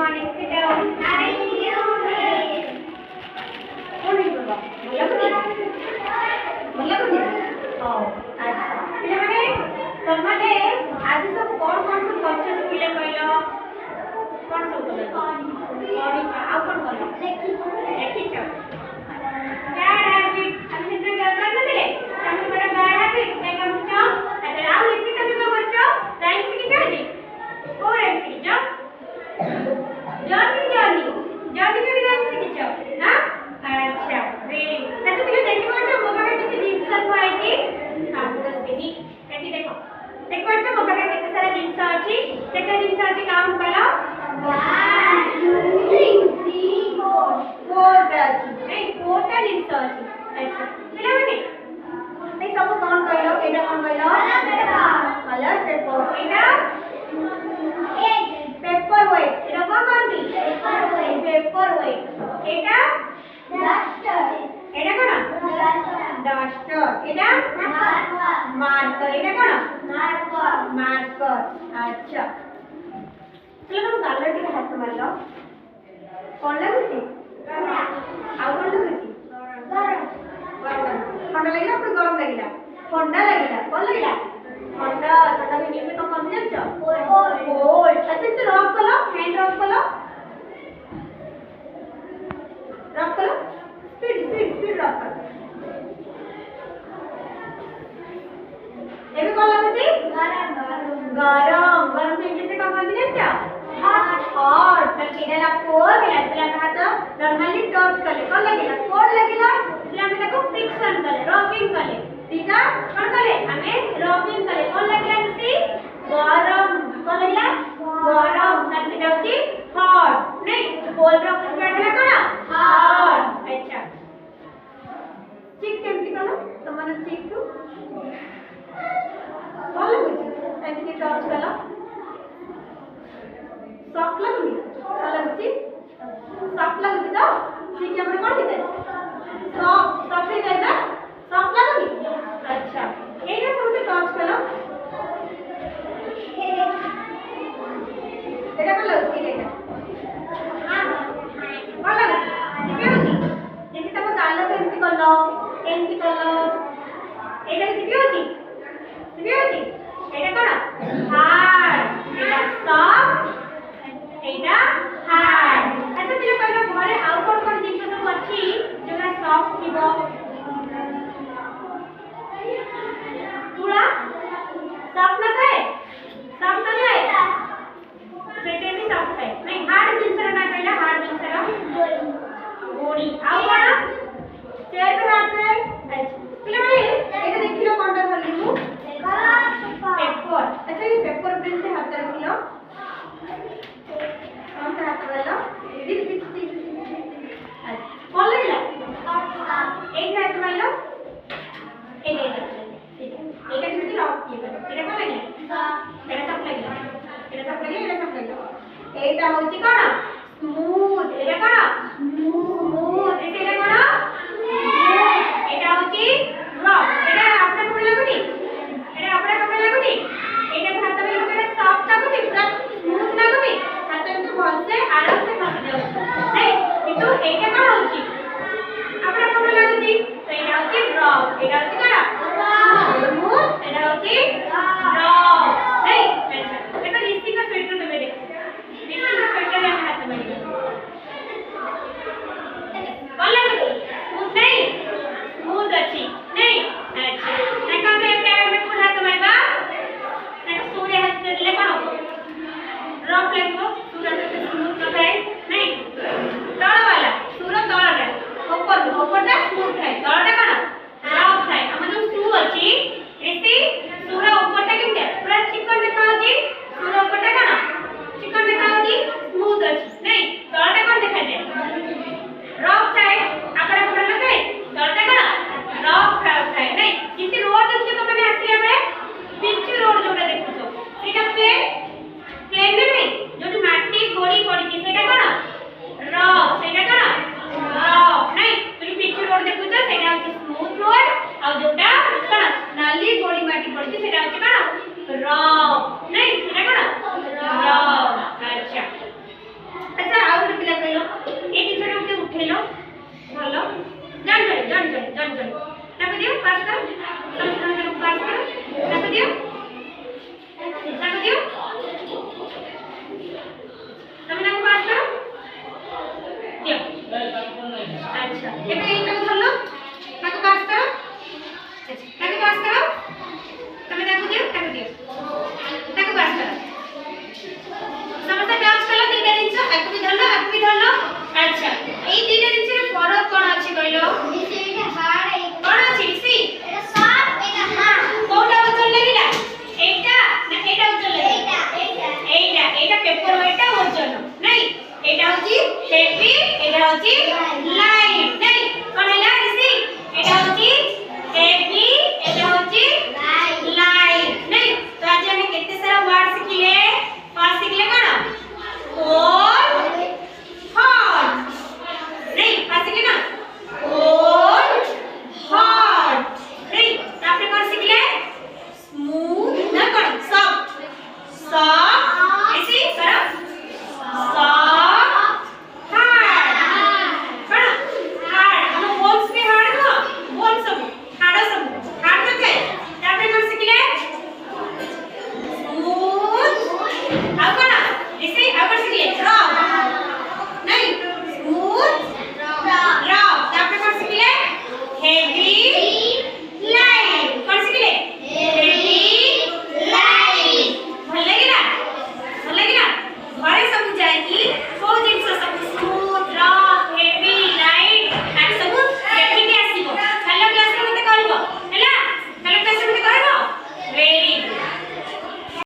morning. Sit down. Thank you, miss. कौन है बाबा? भैया को दे। हाँ, अच्छा। पिले माने आज सब कौन सब कल्चर पिले कहलो? कौन सब कहलो? और आ कौन कहलो? देखी छ। बैड हैबिट हम से कर नथिले। हम बड़ा बैड हैबिट से कम छ। अच्छा आओ लिखि तभी को बच्चो राइट से की जाजी। और एक की जा। जर्नी से की छ। हां? अच्छा वेरी अच्छा तुम देखिबो छ मो पाखे किछि जिंस को आइछि हां बस देखि देखो देखो छ मो पाखे केते सारा जिंस अछि केते जिंस अछि काउंट कलो 1 2 3 4 4 अछि नहीं 4 टा जिंस अछि अच्छा पिला माने ए सब कौन कहलो एटा कौन कहलो कलर पेपर एटा पेपर वेट एटा कौन कहंती पेपर वेट एटा डस्टर एटा कोन डस्टर एटा मार्कर एटा कोन मार्कर अच्छा चलो हम गालर के हाथ मार लो कोन लागुची आ कोन लागुची गरम ठंडा लागिला पुरो गरम लागिला ठंडा लागिला कोन लागिला ठंडा में इंग्लिश में तो कौन जानछो कोल्ड अच्छा तो रब कलो हैंड रब कलो स्पीड रब करो एबे कोन लागुची गरम से इंग्लिश में कौन जानछो हॉट तो केला कोल्ड केला हाथ नॉर्मली टच करले कोन लागिला कोल्ड लागिला इसलिए हम ताको फ्रिक्शन करले रबिंग करले ठीक है कोन करले हमें रबिंग करले कोन लागिला सी गरम कोन लागिला गरम ताकि जाउची हॉट नहीं कोल्ड रो करले कोन हॉट अच्छा चेक केमती करो तमन चेक टू कोन लागुची एंटी टच कला सॉफ्ट लागुची कोन लागुची सॉफ्ट लागुची तो ठीक है हमरे कोन दिते सॉफ्ट है ना सॉफ्ट लागुची अच्छा एटा सब से टच कलो एटा कोन लागुची एटा हां कोन लागुची जिबे होची जेति तम गालो केमती कलो एटा जिबे होची एटा कोन हार्ड एटा सॉफ्ट एटा हार्ड अच्छा पिले कहलो घरे आउ कोन जिंस सब अछि जोरा सॉफ्ट थिबो तुला सॉफ्ट ना थाए सेटे भी सॉफ्ट है नहीं हार्ड जिंस ना कहला हार्ड जिंस रा गोड़ी आउ कोन चेयर पे हाथ है अच्छा पिले माने एटा देखिलो कोनटा धरली मु पेपर अच्छा ये पेपर प्रिंट से हाथ रखिलो कौन सा हाथ वाला दिख अच्छा कौन लगला एक हाथ वाला एक ठीक है एटा किसी लॉक किए एटा कौन लगला एटा सब लगला एटा होची कोन स्मूथ एटा कोन स्मूथ एटा कोन एटा होची रफ एटा आपन कोन लागुनी एटा आपन कोन लागुनी एटा हाथ में लोग सॉफ्ट लागुनी पूरा स्मूथ लागुनी हाथ में तो बहुत से आराम से फस जाउ नहीं किंतु एटा कोन होची आपन कोन लागुची तो एटा होची रफ एटा होची कोन स्मूथ एटा होची रफ नहीं अच्छा एटा ऋषि का स्वेटर में देख ऋषि का स्वेटर है हाथ में कोन लागुची स्मूथ नहीं स्मूथ अच्छी नहीं अच्छा देखो मैं पैर में पूरा तुम्हारा देखो सूर्य हाथ से ले कोन रफ लगो सूर्य से स्मूथ होता है नहीं तळ वाला सूर्य तळ रे ऊपर दा स्मूथ है तळ दा कोन रफ है हम जो शू अछि ऋषि सूर्य ऊपर दा केमते पूरा चिकन देखा अछि सूर्य ऊपर दा कोन चिकन देखा अछि स्मूथ अछि नहीं तळ दा कोन देखा जाय रफ है आपड़ा कोन लगे तळ दा कोन रफ है नहीं किसी रोड देखिए तो मैंने आसिया में पिच रोड जोटा देखो सेटा प्लेन नहीं जो এটা হচ্ছে হেভি, এটা হচ্ছে লাইট।